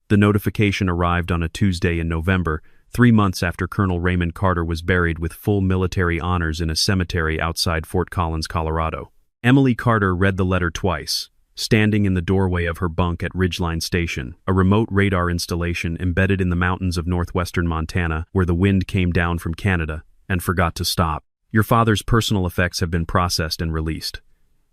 The notification arrived on a Tuesday in November, 3 months after Colonel Raymond Carter was buried with full military honors in a cemetery outside Fort Collins, Colorado. Emily Carter read the letter twice, standing in the doorway of her bunk at Ridgeline Station, a remote radar installation embedded in the mountains of northwestern Montana where the wind came down from Canada and forgot to stop. Your father's personal effects have been processed and released.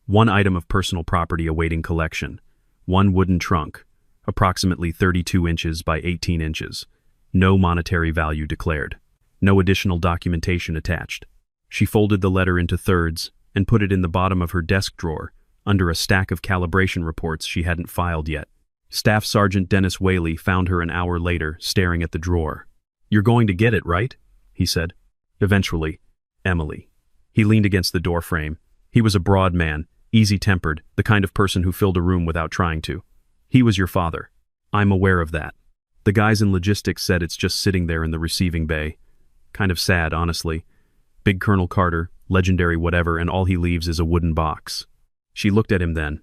1 item of personal property awaiting collection. 1 wooden trunk, approximately 32 inches by 18 inches. No monetary value declared. No additional documentation attached. She folded the letter into thirds and put it in the bottom of her desk drawer, under a stack of calibration reports she hadn't filed yet. Staff Sergeant Dennis Whaley found her an hour later, staring at the drawer. "You're going to get it, right?" he said. "Eventually, Emily." He leaned against the door frame. He was a broad man, easy-tempered, the kind of person who filled a room without trying to. "He was your father. I'm aware of that. The guys in logistics said it's just sitting there in the receiving bay. Kind of sad, honestly. Big Colonel Carter, legendary whatever, and all he leaves is a wooden box." She looked at him then.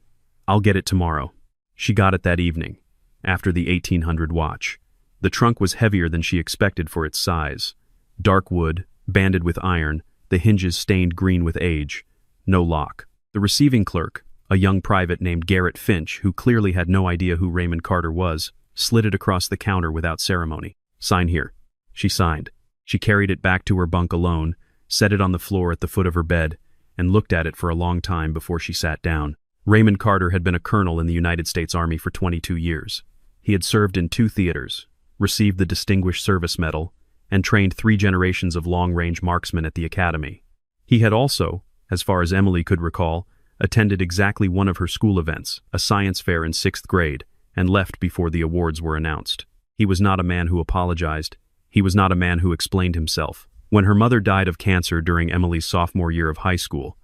"I'll get it tomorrow." She got it that evening, after the 1800 watch. The trunk was heavier than she expected for its size. Dark wood, banded with iron, the hinges stained green with age. No lock. The receiving clerk, a young private named Garrett Finch, who clearly had no idea who Raymond Carter was, slid it across the counter without ceremony. "Sign here." She signed. She carried it back to her bunk alone, set it on the floor at the foot of her bed, and looked at it for a long time before she sat down. Raymond Carter had been a colonel in the United States Army for 22 years. He had served in 2 theaters, received the Distinguished Service Medal, and trained 3 generations of long-range marksmen at the academy. He had also, as far as Emily could recall, attended exactly one of her school events, a science fair in 6th grade, and left before the awards were announced. He was not a man who apologized. He was not a man who explained himself. When her mother died of cancer during Emily's sophomore year of high school,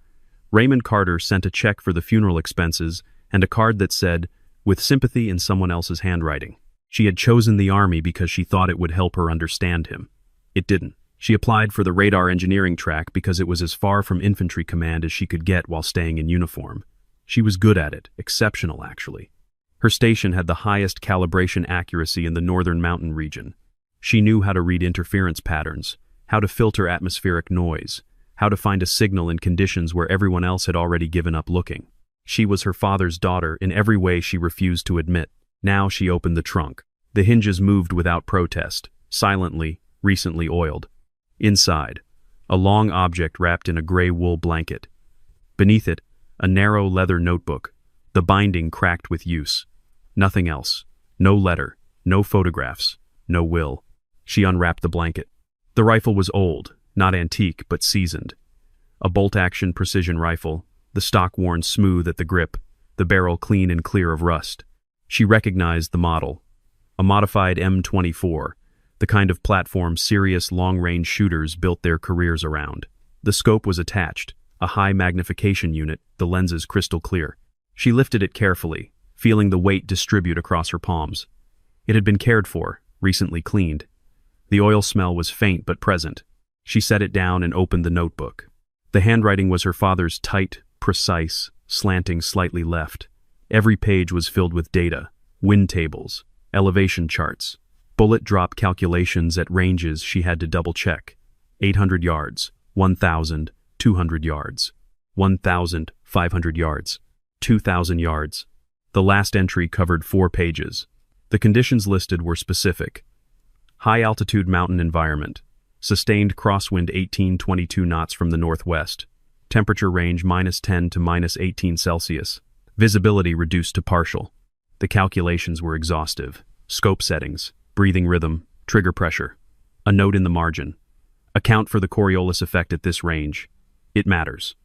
Raymond Carter sent a check for the funeral expenses and a card that said, "With sympathy in someone else's handwriting." She had chosen the Army because she thought it would help her understand him. It didn't. She applied for the radar engineering track because it was as far from infantry command as she could get while staying in uniform. She was good at it, exceptional actually. Her station had the highest calibration accuracy in the northern mountain region. She knew how to read interference patterns, how to filter atmospheric noise, how to find a signal in conditions where everyone else had already given up looking. She was her father's daughter in every way she refused to admit. Now she opened the trunk. The hinges moved without protest, silently, recently oiled. Inside, a long object wrapped in a gray wool blanket. Beneath it, a narrow leather notebook, the binding cracked with use. Nothing else. No letter, no photographs, no will. She unwrapped the blanket. The rifle was old, not antique, but seasoned. A bolt-action precision rifle, the stock worn smooth at the grip, the barrel clean and clear of rust. She recognized the model. A modified M24, the kind of platform serious long-range shooters built their careers around. The scope was attached, a high magnification unit, the lenses crystal clear. She lifted it carefully, feeling the weight distribute across her palms. It had been cared for, recently cleaned. The oil smell was faint but present. She set it down and opened the notebook. The handwriting was her father's tight, precise, slanting slightly left. Every page was filled with data, wind tables, elevation charts, bullet drop calculations at ranges she had to double-check. 800 yards, 1,000, 200 yards, 1,500 yards, 2,000 yards. The last entry covered 4 pages. The conditions listed were specific. High-altitude mountain environment. Sustained crosswind 18-22 knots from the northwest. Temperature range -10 to -18 Celsius. Visibility reduced to partial. The calculations were exhaustive. Scope settings, breathing rhythm, trigger pressure. A note in the margin. Account for the Coriolis effect at this range. It matters.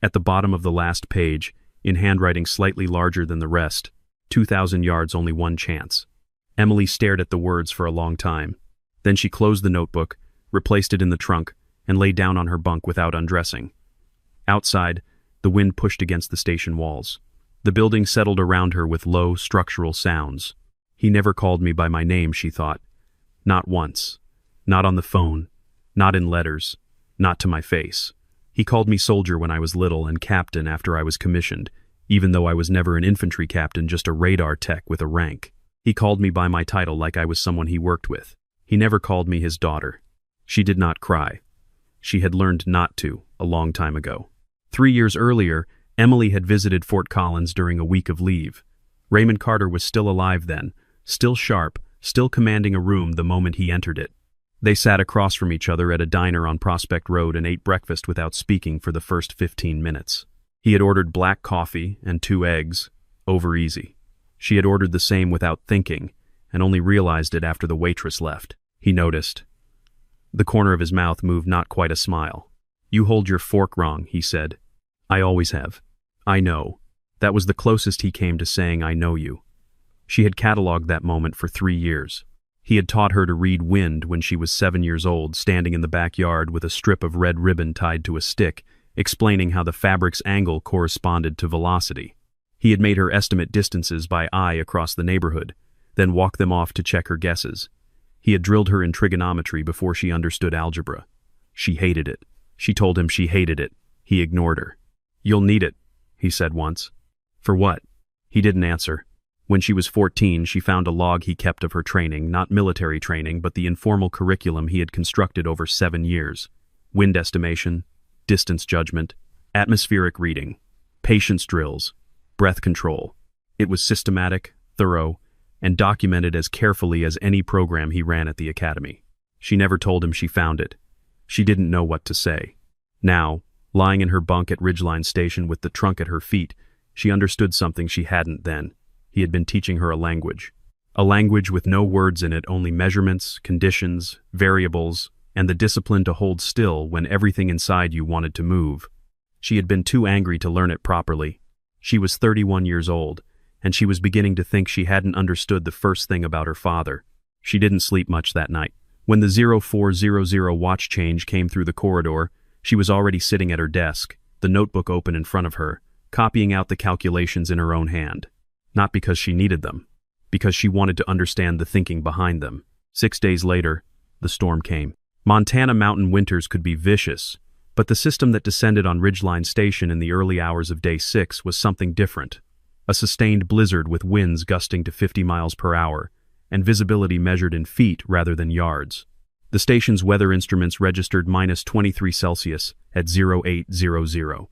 At the bottom of the last page, in handwriting slightly larger than the rest, 2,000 yards, only one chance. Emily stared at the words for a long time. Then she closed the notebook, replaced it in the trunk, and lay down on her bunk without undressing. Outside, the wind pushed against the station walls. The building settled around her with low, structural sounds. He never called me by my name, she thought. Not once. Not on the phone. Not in letters. Not to my face. He called me soldier when I was little and captain after I was commissioned, even though I was never an infantry captain, just a radar tech with a rank. He called me by my title like I was someone he worked with. He never called me his daughter. She did not cry. She had learned not to, a long time ago. 3 years earlier, Emily had visited Fort Collins during a week of leave. Raymond Carter was still alive then, still sharp, still commanding a room the moment he entered it. They sat across from each other at a diner on Prospect Road and ate breakfast without speaking for the first 15 minutes. He had ordered black coffee and 2 eggs, over easy. She had ordered the same without thinking, and only realized it after the waitress left. He noticed. The corner of his mouth moved not quite a smile. "You hold your fork wrong," he said. "I always have." "I know." That was the closest he came to saying, "I know you." She had catalogued that moment for 3 years. He had taught her to read wind when she was 7 years old, standing in the backyard with a strip of red ribbon tied to a stick, explaining how the fabric's angle corresponded to velocity. He had made her estimate distances by eye across the neighborhood, then walk them off to check her guesses. He had drilled her in trigonometry before she understood algebra. She hated it. She told him she hated it. He ignored her. "You'll need it," he said once. "For what?" He didn't answer. When she was 14, she found a log he kept of her training, not military training, but the informal curriculum he had constructed over 7 years. Wind estimation, distance judgment, atmospheric reading, patience drills, breath control. It was systematic, thorough, and documented as carefully as any program he ran at the academy. She never told him she found it. She didn't know what to say. Now, lying in her bunk at Ridgeline Station with the trunk at her feet, she understood something she hadn't then. He had been teaching her a language with no words in it, only measurements, conditions, variables, and the discipline to hold still when everything inside you wanted to move. She had been too angry to learn it properly. She was 31 years old, and she was beginning to think she hadn't understood the first thing about her father. She didn't sleep much that night. When the 0400 watch change came through the corridor, she was already sitting at her desk, the notebook open in front of her, copying out the calculations in her own hand. Not because she needed them, because she wanted to understand the thinking behind them. 6 days later, the storm came. Montana mountain winters could be vicious, but the system that descended on Ridgeline Station in the early hours of day 6 was something different. A sustained blizzard with winds gusting to 50 miles per hour, and visibility measured in feet rather than yards. The station's weather instruments registered -23°C at 0800.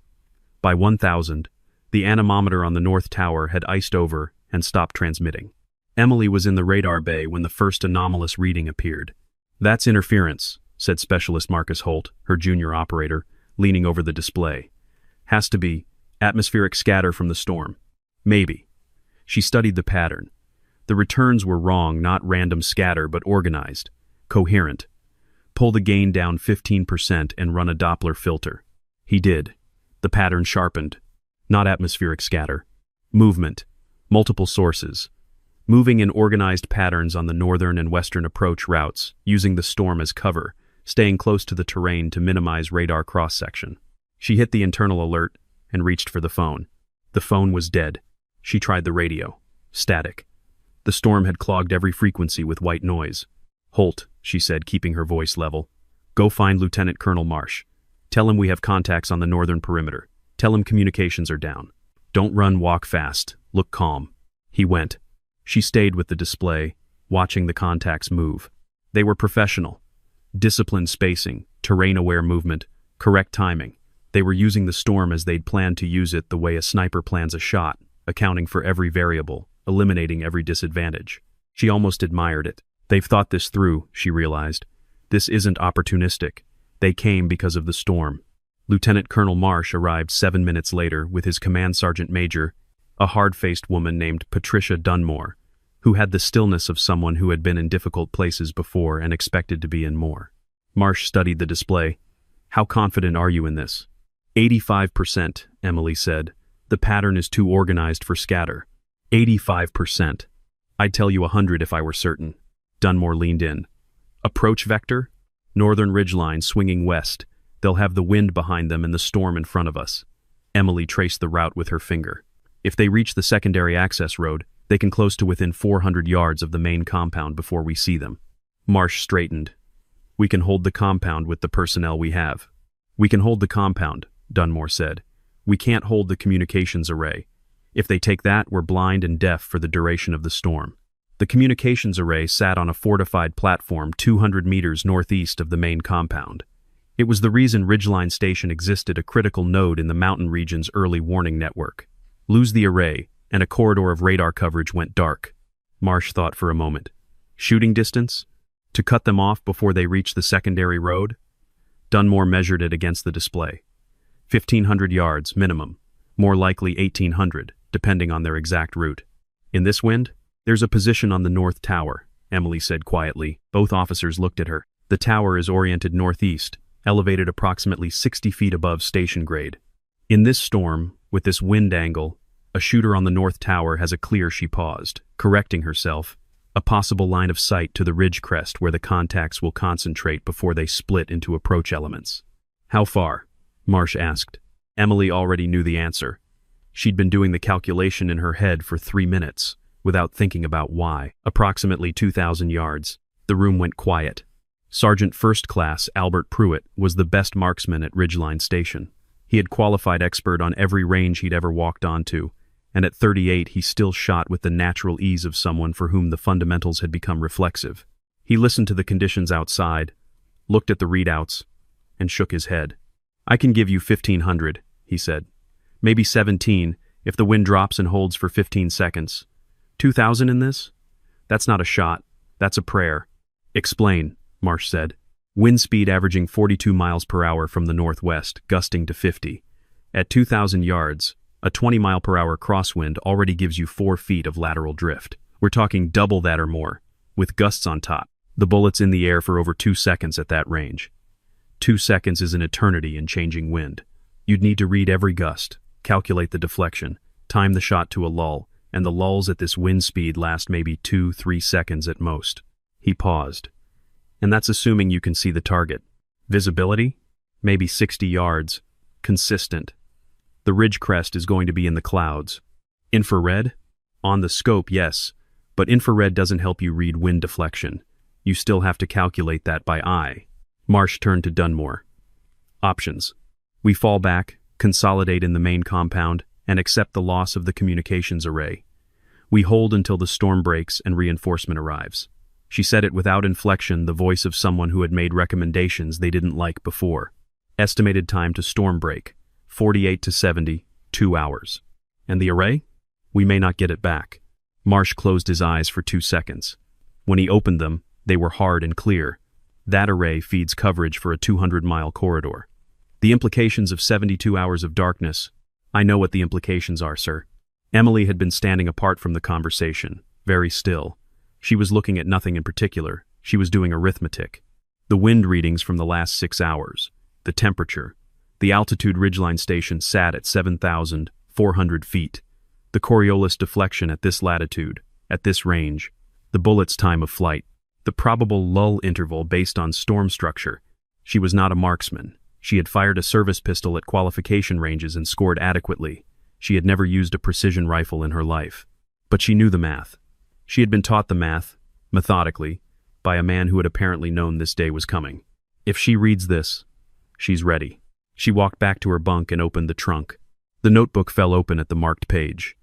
By 1000, the anemometer on the North Tower had iced over and stopped transmitting. Emily was in the radar bay when the first anomalous reading appeared. "That's interference," said Specialist Marcus Holt, her junior operator, leaning over the display. "Has to be atmospheric scatter from the storm." "Maybe." She studied the pattern. The returns were wrong, not random scatter, but organized, coherent. "Pull the gain down 15% and run a Doppler filter." He did. The pattern sharpened. Not atmospheric scatter. Movement. Multiple sources. Moving in organized patterns on the northern and western approach routes, using the storm as cover, staying close to the terrain to minimize radar cross-section. She hit the internal alert and reached for the phone. The phone was dead. She tried the radio. Static. The storm had clogged every frequency with white noise. "Holt," she said, keeping her voice level. "Go find Lieutenant Colonel Marsh. Tell him we have contacts on the northern perimeter. Tell him communications are down. Don't run, walk fast. Look calm." He went. She stayed with the display, watching the contacts move. They were professional. Disciplined spacing, terrain-aware movement, correct timing. They were using the storm as they'd planned to use it, the way a sniper plans a shot, accounting for every variable, eliminating every disadvantage. She almost admired it. They've thought this through, she realized. This isn't opportunistic. They came because of the storm. Lieutenant Colonel Marsh arrived 7 minutes later with his command sergeant major, a hard-faced woman named Patricia Dunmore, who had the stillness of someone who had been in difficult places before and expected to be in more. Marsh studied the display. "How confident are you in this?" 85%, Emily said. "The pattern is too organized for scatter." 85%. "I'd tell you 100 if I were certain." Dunmore leaned in. "Approach vector? Northern ridgeline swinging west. They'll have the wind behind them and the storm in front of us." Emily traced the route with her finger. "If they reach the secondary access road, they can close to within 400 yards of the main compound before we see them." Marsh straightened. "We can hold the compound with the personnel we have." "We can hold the compound," Dunmore said. "We can't hold the communications array. If they take that, we're blind and deaf for the duration of the storm." The communications array sat on a fortified platform 200 meters northeast of the main compound. It was the reason Ridgeline Station existed, a critical node in the mountain region's early warning network. Lose the array, and a corridor of radar coverage went dark. Marsh thought for a moment. Shooting distance? To cut them off before they reached the secondary road? Dunmore measured it against the display. 1,500 yards, minimum. More likely 1,800, depending on their exact route. In this wind? There's a position on the north tower, Emily said quietly. Both officers looked at her. The tower is oriented northeast, elevated approximately 60 feet above station grade. In this storm, with this wind angle, a shooter on the north tower has a clear. She paused, correcting herself. A possible line of sight to the ridge crest where the contacts will concentrate before they split into approach elements. How far? Marsh asked. Emily already knew the answer. She'd been doing the calculation in her head for 3 minutes, without thinking about why. Approximately 2,000 yards. The room went quiet. Sergeant First Class Albert Pruitt was the best marksman at Ridgeline Station. He had qualified expert on every range he'd ever walked onto, and at 38 he still shot with the natural ease of someone for whom the fundamentals had become reflexive. He listened to the conditions outside, looked at the readouts, and shook his head. I can give you 1,500, he said. Maybe 17, if the wind drops and holds for 15 seconds. 2,000 in this? That's not a shot. That's a prayer. Explain, Marsh said. Wind speed averaging 42 miles per hour from the northwest, gusting to 50. At 2,000 yards, a 20-mile-per-hour crosswind already gives you 4 feet of lateral drift. We're talking double that or more, with gusts on top. The bullet's in the air for over 2 seconds at that range. 2 seconds is an eternity in changing wind. You'd need to read every gust, calculate the deflection, time the shot to a lull, and the lulls at this wind speed last maybe 2-3 seconds at most. He paused. And that's assuming you can see the target. Visibility? Maybe 60 yards. Consistent. The ridge crest is going to be in the clouds. Infrared? On the scope, yes, but infrared doesn't help you read wind deflection. You still have to calculate that by eye. Marsh turned to Dunmore. Options. We fall back, consolidate in the main compound, and accept the loss of the communications array. We hold until the storm breaks and reinforcement arrives. She said it without inflection, the voice of someone who had made recommendations they didn't like before. Estimated time to storm break, 48 to 70, 2 hours. And the array? We may not get it back. Marsh closed his eyes for 2 seconds. When he opened them, they were hard and clear. That array feeds coverage for a 200-mile corridor. The implications of 72 hours of darkness. I know what the implications are, sir. Emily had been standing apart from the conversation, very still. She was looking at nothing in particular. She was doing arithmetic. The wind readings from the last 6 hours. The temperature. The altitude Ridgeline Station sat at 7,400 feet. The Coriolis deflection at this latitude, at this range. The bullet's time of flight. The probable lull interval based on storm structure. She was not a marksman. She had fired a service pistol at qualification ranges and scored adequately. She had never used a precision rifle in her life. But she knew the math. She had been taught the math, methodically, by a man who had apparently known this day was coming. If she reads this, she's ready. She walked back to her bunk and opened the trunk. The notebook fell open at the marked page.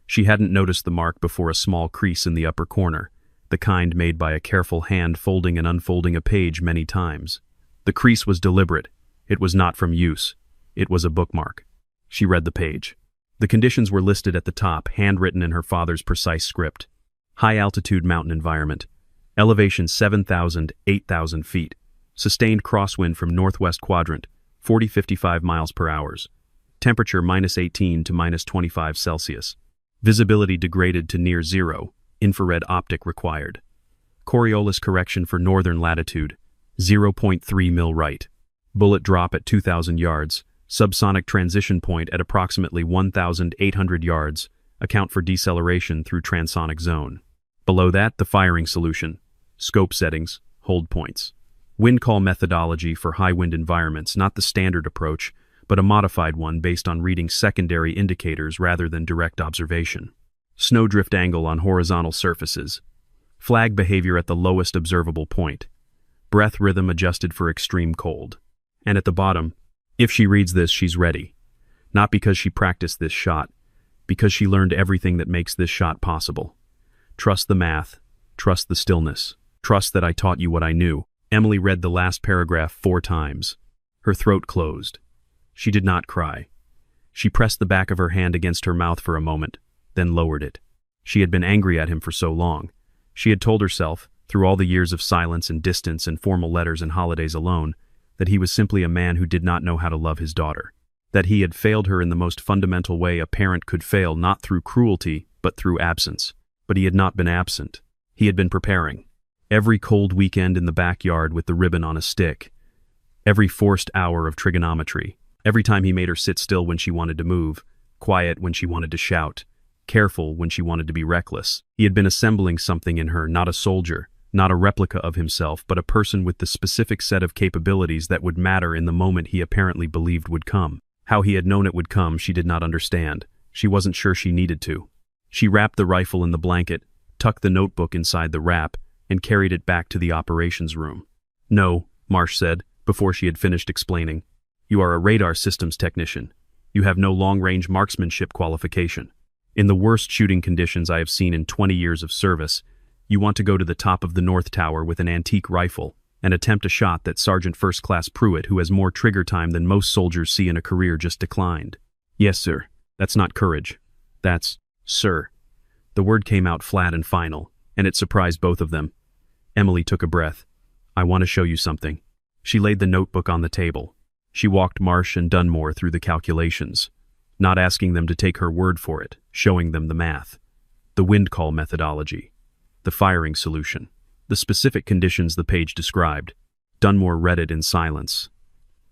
She hadn't noticed the mark before a small crease in the upper corner, the kind made by a careful hand folding and unfolding a page many times. The crease was deliberate. It was not from use. It was a bookmark. She read the page. The conditions were listed at the top, handwritten in her father's precise script. High-altitude mountain environment. Elevation 7,000, 8,000 feet. Sustained crosswind from northwest quadrant, 40-55 miles per hour. Temperature -18 to -25 Celsius. Visibility degraded to near zero. Infrared optic required. Coriolis correction for northern latitude, 0.3 mil right. Bullet drop at 2,000 yards. Subsonic transition point at approximately 1,800 yards. Account for deceleration through transonic zone. Below that, the firing solution. Scope settings, hold points. Wind call methodology for high wind environments, not the standard approach, but a modified one based on reading secondary indicators rather than direct observation. Snowdrift angle on horizontal surfaces. Flag behavior at the lowest observable point. Breath rhythm adjusted for extreme cold. And at the bottom, if she reads this, she's ready. Not because she practiced this shot, because she learned everything that makes this shot possible. Trust the math, Trust the stillness. Trust that I taught you what I knew. Emily read the last paragraph 4 times. Her throat closed. She did not cry. She pressed the back of her hand against her mouth for a moment, then lowered it. She had been angry at him for so long. She had told herself, through all the years of silence and distance and formal letters and holidays alone, that he was simply a man who did not know how to love his daughter. That he had failed her in the most fundamental way a parent could fail, not through cruelty, but through absence. But he had not been absent. He had been preparing. Every cold weekend in the backyard with the ribbon on a stick. Every forced hour of trigonometry. Every time he made her sit still when she wanted to move, quiet when she wanted to shout, careful when she wanted to be reckless. He had been assembling something in her, not a soldier, not a replica of himself, but a person with the specific set of capabilities that would matter in the moment he apparently believed would come. How he had known it would come, she did not understand. She wasn't sure she needed to. She wrapped the rifle in the blanket, tucked the notebook inside the wrap, and carried it back to the operations room. "No," Marsh said, before she had finished explaining. "You are a radar systems technician. You have no long-range marksmanship qualification. In the worst shooting conditions I have seen in 20 years of service, you want to go to the top of the North Tower with an antique rifle and attempt a shot that Sergeant First Class Pruitt, who has more trigger time than most soldiers see in a career, just declined." "Yes, sir." "That's not courage. That's, sir." The word came out flat and final, and it surprised both of them. Emily took a breath. "I want to show you something." She laid the notebook on the table. She walked Marsh and Dunmore through the calculations, not asking them to take her word for it, showing them the math, the wind call methodology, the firing solution, the specific conditions the page described. Dunmore read it in silence.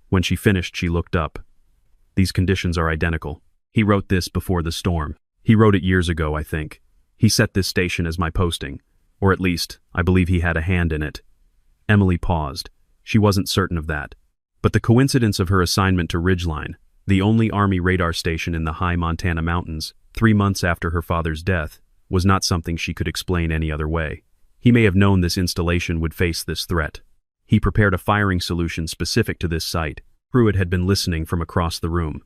When she finished, she looked up. "These conditions are identical. He wrote this before the storm. He wrote it years ago, I think. He set this station as my posting, or at least, I believe he had a hand in it." Emily paused. She wasn't certain of that. But the coincidence of her assignment to Ridgeline, the only Army radar station in the high Montana mountains, 3 months after her father's death, was not something she could explain any other way. He may have known this installation would face this threat. He prepared a firing solution specific to this site. Pruitt had been listening from across the room.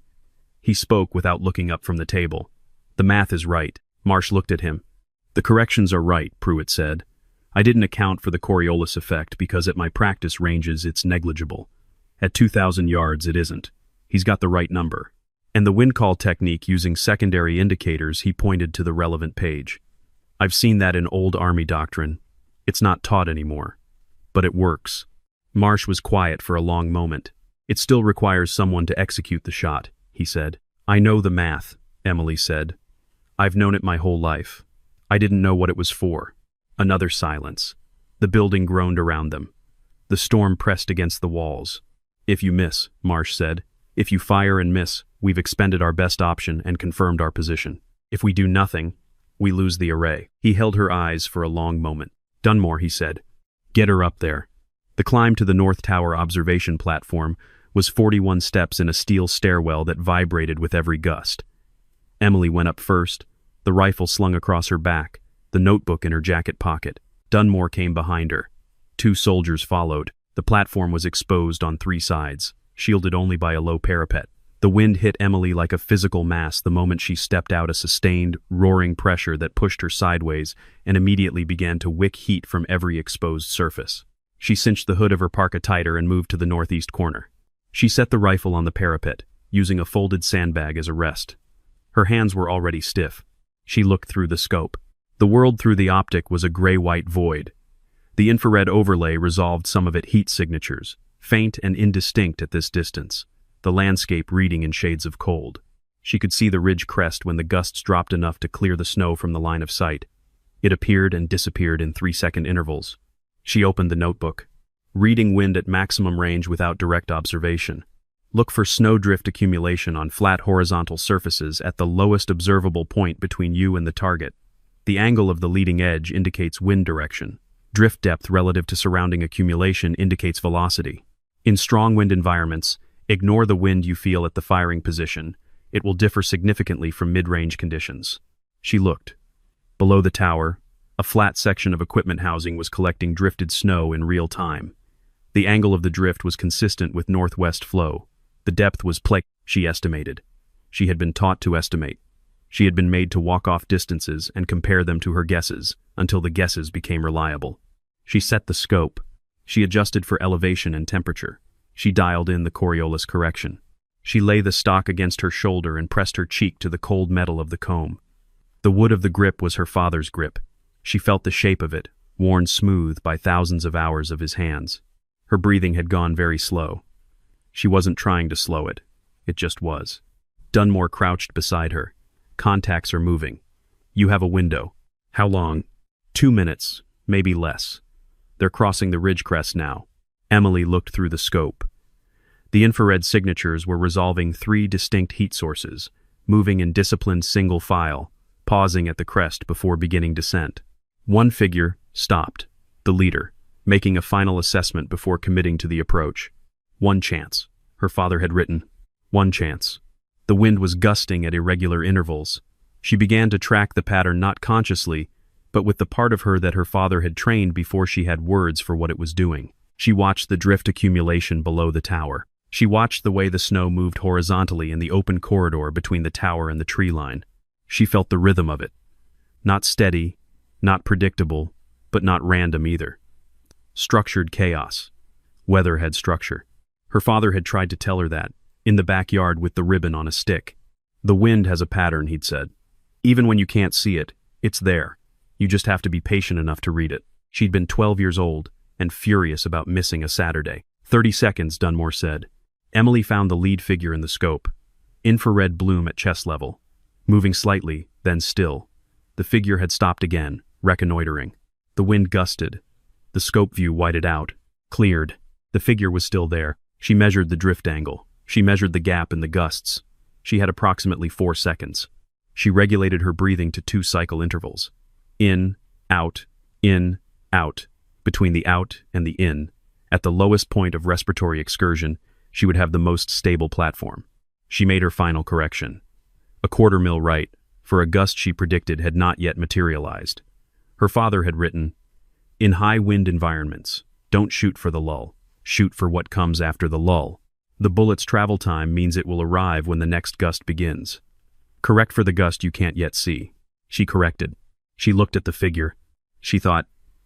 He spoke without looking up from the table. "The math is right." Marsh looked at him. "The corrections are right," Pruitt said. "I didn't account for the Coriolis effect because at my practice ranges it's negligible. At 2,000 yards it isn't. He's got the right number." And the wind call technique using secondary indicators, he pointed to the relevant page. "I've seen that in old Army doctrine. It's not taught anymore. But it works." Marsh was quiet for a long moment. "It still requires someone to execute the shot," he said. "I know the math," Emily said. "I've known it my whole life. I didn't know what it was for." Another silence. The building groaned around them. The storm pressed against the walls. "If you miss," Marsh said, "if you fire and miss, we've expended our best option and confirmed our position. If we do nothing, we lose the array." He held her eyes for a long moment. "Dunmore," he said, "get her up there." The climb to the North Tower observation platform was 41 steps in a steel stairwell that vibrated with every gust. Emily went up first, the rifle slung across her back, the notebook in her jacket pocket. Dunmore came behind her. 2 soldiers followed. The platform was exposed on 3 sides, shielded only by a low parapet. The wind hit Emily like a physical mass the moment she stepped out, a sustained, roaring pressure that pushed her sideways and immediately began to wick heat from every exposed surface. She cinched the hood of her parka tighter and moved to the northeast corner. She set the rifle on the parapet, using a folded sandbag as a rest. Her hands were already stiff. She looked through the scope. The world through the optic was a gray-white void. The infrared overlay resolved some of its heat signatures, faint and indistinct at this distance, the landscape reading in shades of cold. She could see the ridge crest when the gusts dropped enough to clear the snow from the line of sight. It appeared and disappeared in 3-second intervals. She opened the notebook. Reading wind at maximum range without direct observation. Look for snowdrift accumulation on flat horizontal surfaces at the lowest observable point between you and the target. The angle of the leading edge indicates wind direction. Drift depth relative to surrounding accumulation indicates velocity. In strong wind environments, ignore the wind you feel at the firing position. It will differ significantly from mid-range conditions. She looked. Below the tower, a flat section of equipment housing was collecting drifted snow in real time. The angle of the drift was consistent with northwest flow. The depth was she estimated. She had been taught to estimate. She had been made to walk off distances and compare them to her guesses until the guesses became reliable. She set the scope. She adjusted for elevation and temperature. She dialed in the Coriolis correction. She lay the stock against her shoulder and pressed her cheek to the cold metal of the comb. The wood of the grip was her father's grip. She felt the shape of it, worn smooth by thousands of hours of his hands. Her breathing had gone very slow. She wasn't trying to slow it. It just was. Dunmore crouched beside her. Contacts are moving. You have a window. How long? 2 minutes, maybe less. They're crossing the ridge crest now. Emily looked through the scope. The infrared signatures were resolving 3 distinct heat sources, moving in disciplined single file, pausing at the crest before beginning descent. One figure stopped, the leader, making a final assessment before committing to the approach. 1 chance, her father had written. 1 chance. The wind was gusting at irregular intervals. She began to track the pattern not consciously, but with the part of her that her father had trained before she had words for what it was doing. She watched the drift accumulation below the tower. She watched the way the snow moved horizontally in the open corridor between the tower and the tree line. She felt the rhythm of it. Not steady, not predictable, but not random either. Structured chaos. Weather had structure. Her father had tried to tell her that, in the backyard with the ribbon on a stick. The wind has a pattern, he'd said. Even when you can't see it, it's there. You just have to be patient enough to read it. She'd been 12 years old and furious about missing a Saturday. 30 seconds, Dunmore said. Emily found the lead figure in the scope. Infrared bloom at chest level. Moving slightly, then still. The figure had stopped again, reconnoitering. The wind gusted. The scope view whited out. Cleared. The figure was still there. She measured the drift angle. She measured the gap in the gusts. She had approximately 4 seconds. She regulated her breathing to 2 cycle intervals. In, out, between the out and the in. At the lowest point of respiratory excursion, she would have the most stable platform. She made her final correction. A 1/4 mil right, for a gust she predicted had not yet materialized. Her father had written, "In high wind environments, don't shoot for the lull. Shoot for what comes after the lull. The bullet's travel time means it will arrive when the next gust begins. Correct for the gust you can't yet see." She corrected. She looked at the figure. She thought,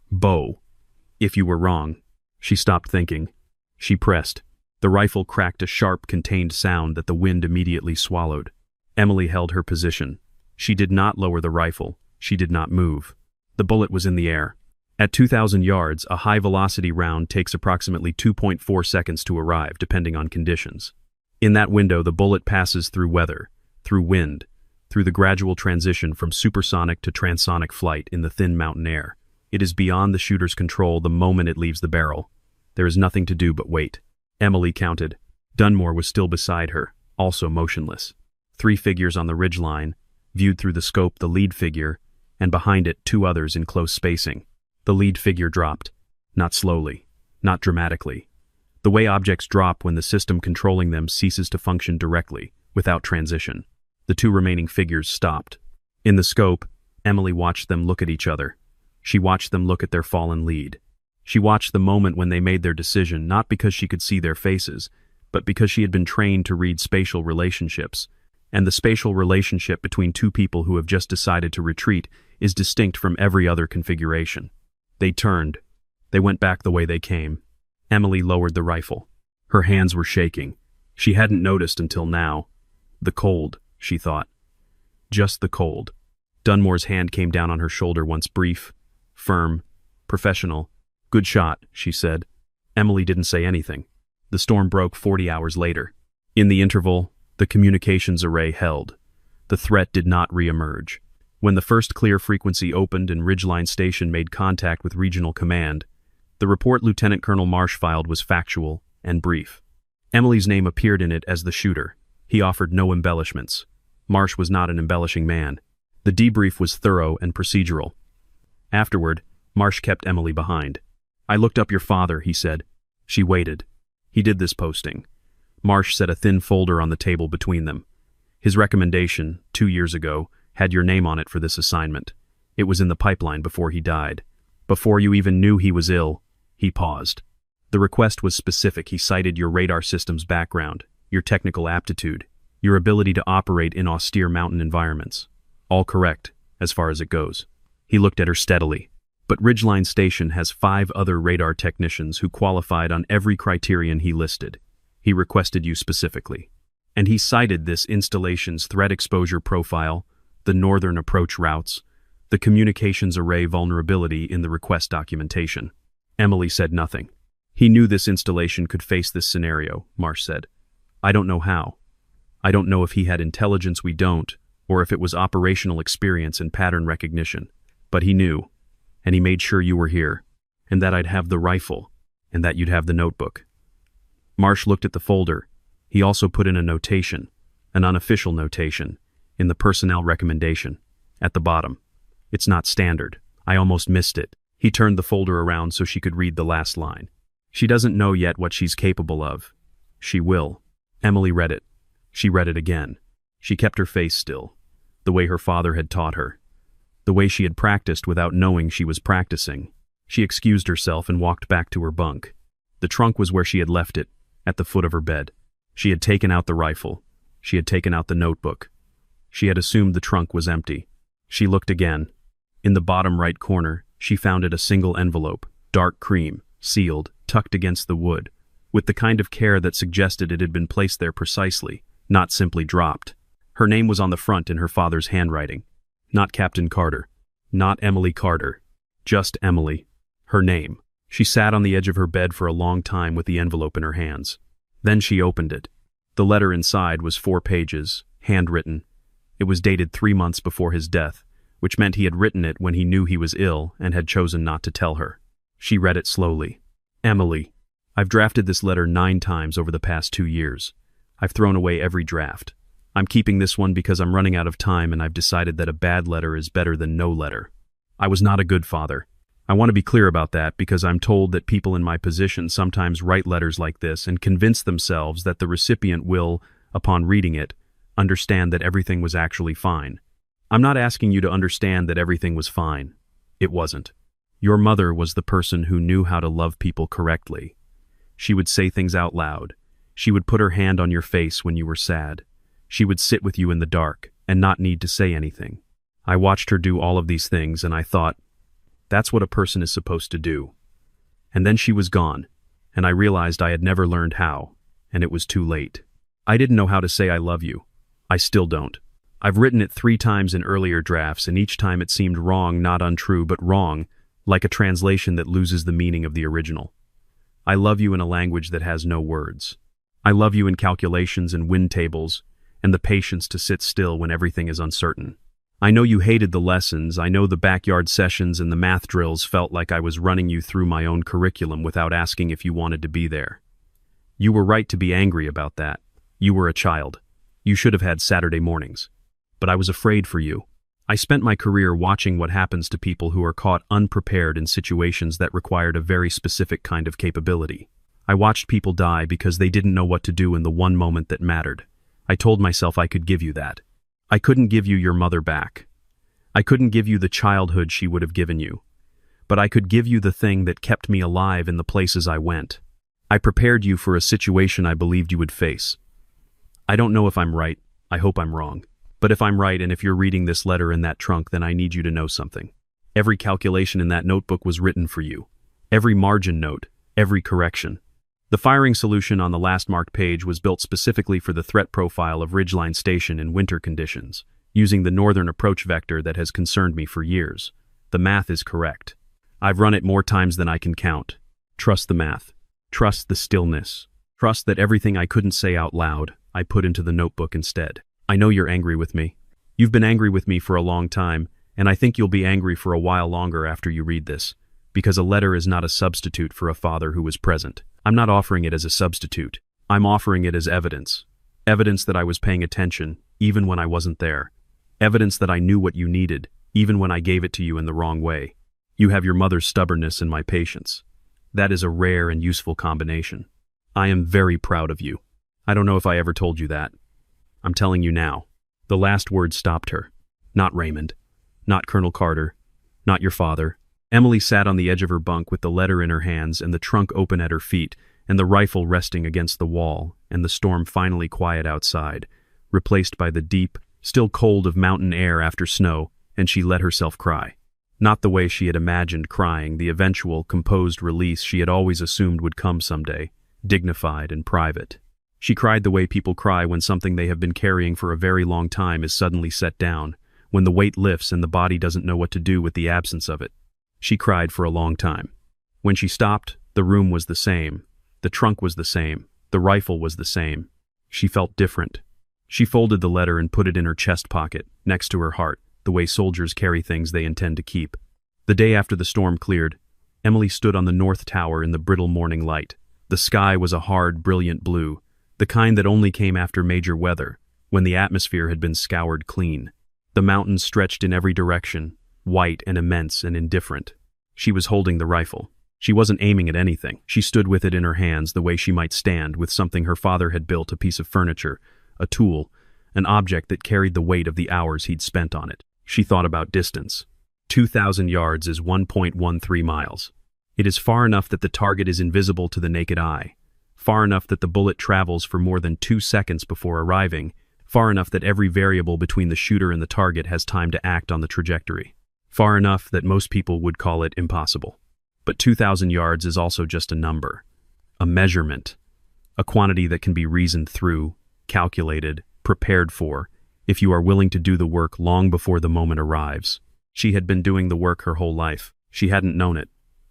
"Bow. If you were wrong." She stopped thinking. She pressed. The rifle cracked a sharp, contained sound that the wind immediately swallowed. Emily held her position. She did not lower the rifle. She did not move. The bullet was in the air. At 2,000 yards, a high-velocity round takes approximately 2.4 seconds to arrive, depending on conditions. In that window, the bullet passes through weather, through wind, through the gradual transition from supersonic to transonic flight in the thin mountain air. It is beyond the shooter's control the moment it leaves the barrel. There is nothing to do but wait. Emily counted. Dunmore was still beside her, also motionless. 3 figures on the ridgeline, viewed through the scope the lead figure, and behind it 2 others in close spacing. The lead figure dropped. Not slowly, not dramatically. The way objects drop when the system controlling them ceases to function directly, without transition. The 2 remaining figures stopped. In the scope, Emily watched them look at each other. She watched them look at their fallen lead. She watched the moment when they made their decision, not because she could see their faces, but because she had been trained to read spatial relationships. And the spatial relationship between 2 people who have just decided to retreat is distinct from every other configuration. They turned. They went back the way they came. Emily lowered the rifle. Her hands were shaking. She hadn't noticed until now. The cold, she thought. Just the cold. Dunmore's hand came down on her shoulder once brief, firm, professional. "Good shot," she said. Emily didn't say anything. The storm broke 40 hours later. In the interval, the communications array held. The threat did not re-emerge. When the first clear frequency opened and Ridgeline Station made contact with Regional Command, the report Lieutenant Colonel Marsh filed was factual and brief. Emily's name appeared in it as the shooter. He offered no embellishments. Marsh was not an embellishing man. The debrief was thorough and procedural. Afterward, Marsh kept Emily behind. "I looked up your father," he said. She waited. He did this posting. Marsh set a thin folder on the table between them. His recommendation, 2 years ago, had your name on it for this assignment. It was in the pipeline before he died. Before you even knew he was ill, he paused. The request was specific. He cited your radar system's background, your technical aptitude, your ability to operate in austere mountain environments. All correct, as far as it goes. He looked at her steadily. But Ridgeline Station has 5 other radar technicians who qualified on every criterion he listed. He requested you specifically. And he cited this installation's threat exposure profile, the northern approach routes, the communications array vulnerability in the request documentation. Emily said nothing. He knew this installation could face this scenario, Marsh said. I don't know how. I don't know if he had intelligence we don't, or if it was operational experience and pattern recognition. But he knew, and he made sure you were here, and that I'd have the rifle, and that you'd have the notebook. Marsh looked at the folder. He also put in a notation, an unofficial notation, in the personnel recommendation, at the bottom. It's not standard. I almost missed it. He turned the folder around so she could read the last line. She doesn't know yet what she's capable of. She will. Emily read it. She read it again. She kept her face still, the way her father had taught her, the way she had practiced without knowing she was practicing. She excused herself and walked back to her bunk. The trunk was where she had left it, at the foot of her bed. She had taken out the rifle. She had taken out the notebook. She had assumed the trunk was empty. She looked again. In the bottom right corner, she found it a single envelope, dark cream, sealed, tucked against the wood, with the kind of care that suggested it had been placed there precisely, not simply dropped. Her name was on the front in her father's handwriting. Not Captain Carter. Not Emily Carter. Just Emily. Her name. She sat on the edge of her bed for a long time with the envelope in her hands. Then she opened it. The letter inside was 4 pages, handwritten. It was dated 3 months before his death, which meant he had written it when he knew he was ill and had chosen not to tell her. She read it slowly. Emily, I've drafted this letter 9 times over the past 2 years. I've thrown away every draft. I'm keeping this one because I'm running out of time and I've decided that a bad letter is better than no letter. I was not a good father. I want to be clear about that because I'm told that people in my position sometimes write letters like this and convince themselves that the recipient will, upon reading it, understand that everything was actually fine. I'm not asking you to understand that everything was fine. It wasn't. Your mother was the person who knew how to love people correctly. She would say things out loud. She would put her hand on your face when you were sad. She would sit with you in the dark and not need to say anything. I watched her do all of these things and I thought, that's what a person is supposed to do. And then she was gone, and I realized I had never learned how, and it was too late. I didn't know how to say I love you. I still don't. I've written it 3 times in earlier drafts, and each time it seemed wrong, not untrue, but wrong, like a translation that loses the meaning of the original. I love you in a language that has no words. I love you in calculations and wind tables, and the patience to sit still when everything is uncertain. I know you hated the lessons. I know the backyard sessions and the math drills felt like I was running you through my own curriculum without asking if you wanted to be there. You were right to be angry about that. You were a child. You should have had Saturday mornings. But I was afraid for you. I spent my career watching what happens to people who are caught unprepared in situations that required a very specific kind of capability. I watched people die because they didn't know what to do in the one moment that mattered. I told myself I could give you that. I couldn't give you your mother back. I couldn't give you the childhood she would have given you. But I could give you the thing that kept me alive in the places I went. I prepared you for a situation I believed you would face. I don't know if I'm right. I hope I'm wrong. But if I'm right and if you're reading this letter in that trunk, then I need you to know something. Every calculation in that notebook was written for you. Every margin note, every correction. The firing solution on the last marked page was built specifically for the threat profile of Ridgeline Station in winter conditions, using the northern approach vector that has concerned me for years. The math is correct. I've run it more times than I can count. Trust the math. Trust the stillness. Trust that everything I couldn't say out loud, I put into the notebook instead. I know you're angry with me. You've been angry with me for a long time, and I think you'll be angry for a while longer after you read this, because a letter is not a substitute for a father who was present. I'm not offering it as a substitute. I'm offering it as evidence. Evidence that I was paying attention, even when I wasn't there. Evidence that I knew what you needed, even when I gave it to you in the wrong way. You have your mother's stubbornness and my patience. That is a rare and useful combination. I am very proud of you. I don't know if I ever told you that. I'm telling you now. The last word stopped her. Not Raymond. Not Colonel Carter. Not your father. Emily sat on the edge of her bunk with the letter in her hands and the trunk open at her feet and the rifle resting against the wall and the storm finally quiet outside, replaced by the deep, still cold of mountain air after snow, and she let herself cry. Not the way she had imagined crying, the eventual, composed release she had always assumed would come someday, dignified and private. She cried the way people cry when something they have been carrying for a very long time is suddenly set down, when the weight lifts and the body doesn't know what to do with the absence of it. She cried for a long time. When she stopped, the room was the same, the trunk was the same, the rifle was the same. She felt different. She folded the letter and put it in her chest pocket, next to her heart, the way soldiers carry things they intend to keep. The day after the storm cleared, Emily stood on the north tower in the brittle morning light. The sky was a hard, brilliant blue, the kind that only came after major weather, when the atmosphere had been scoured clean. The mountains stretched in every direction, white and immense and indifferent. She was holding the rifle. She wasn't aiming at anything. She stood with it in her hands the way she might stand with something her father had built, a piece of furniture, a tool, an object that carried the weight of the hours he'd spent on it. She thought about distance. 2,000 yards is 1.13 miles. It is far enough that the target is invisible to the naked eye, far enough that the bullet travels for more than 2 seconds before arriving, far enough that every variable between the shooter and the target has time to act on the trajectory, far enough that most people would call it impossible. But 2,000 yards is also just a number, a measurement, a quantity that can be reasoned through, calculated, prepared for, if you are willing to do the work long before the moment arrives. She had been doing the work her whole life. She hadn't known it,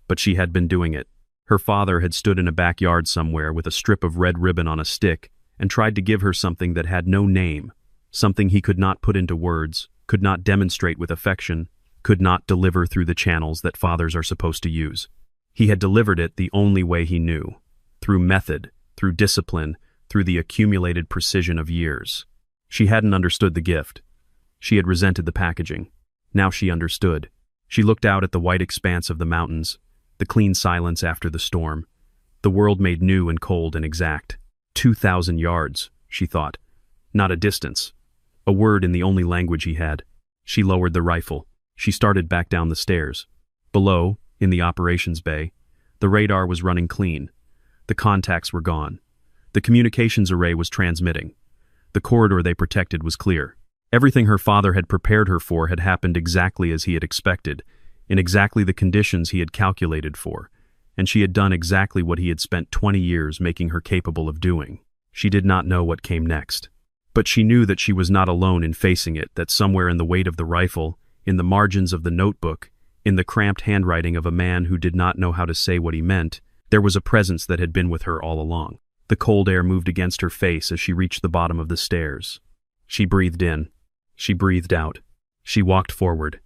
but she had been doing it. Her father had stood in a backyard somewhere with a strip of red ribbon on a stick and tried to give her something that had no name, something he could not put into words, could not demonstrate with affection, could not deliver through the channels that fathers are supposed to use. He had delivered it the only way he knew, through method, through discipline, through the accumulated precision of years. She hadn't understood the gift. She had resented the packaging. Now she understood. She looked out at the white expanse of the mountains, the clean silence after the storm. The world made new and cold and exact. 2,000 yards, she thought. Not a distance. A word in the only language he had. She lowered the rifle. She started back down the stairs. Below, in the operations bay, the radar was running clean. The contacts were gone. The communications array was transmitting. The corridor they protected was clear. Everything her father had prepared her for had happened exactly as he had expected, in exactly the conditions he had calculated for, and she had done exactly what he had spent 20 years making her capable of doing. She did not know what came next. But she knew that she was not alone in facing it, that somewhere in the weight of the rifle, in the margins of the notebook, in the cramped handwriting of a man who did not know how to say what he meant, there was a presence that had been with her all along. The cold air moved against her face as she reached the bottom of the stairs. She breathed in. She breathed out. She walked forward.